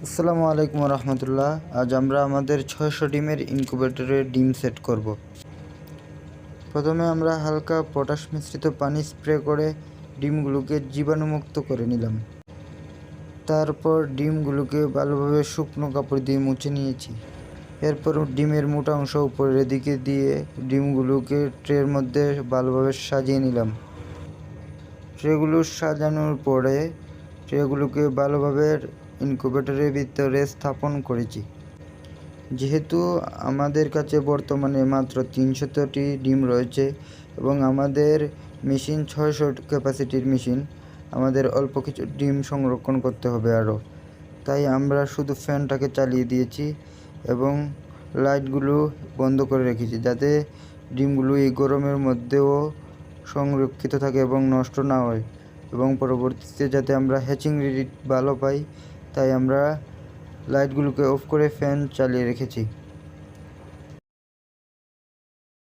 আসসালামু আলাইকুম রহমতুল্লাহ। আজ আমরা আমাদের 600 ডিমের ইনকিউবেটরে ডিম সেট করব। প্রথমে আমরা হালকা পটাশ মিশ্রিত পানি স্প্রে করে ডিমগুলোকে জীবাণুমুক্ত করে নিলাম। তারপর ডিমগুলোকে ভালোভাবে শুকনো কাপড় দিয়ে মুছে নিয়েছি। এরপর ডিমের মোটা অংশ উপরের দিকে দিয়ে ডিমগুলোকে ট্রের মধ্যে ভালোভাবে সাজিয়ে নিলাম। ট্রেগুলো সাজানোর পরে ট্রেগুলোকে ভালোভাবে ইনকিউবেটরের ভিতরে স্থাপন করেছি। যেহেতু আমাদের কাছে বর্তমানে মাত্র 300টি ডিম রয়েছে এবং আমাদের মেশিন 600 ক্যাপাসিটির মেশিন, আমাদের অল্প কিছু ডিম সংরক্ষণ করতে হবে আরও। তাই আমরা শুধু ফ্যানটাকে চালিয়ে দিয়েছি এবং লাইটগুলো বন্ধ করে রেখেছি, যাতে ডিমগুলো এই গরমের মধ্যেও সংরক্ষিত থাকে এবং নষ্ট না হয়, এবং পরবর্তীতে যাতে আমরা হ্যাচিং রেট ভালো পাই, তাই আমরা লাইটগুলোকে অফ করে ফ্যান চালিয়ে রেখেছি।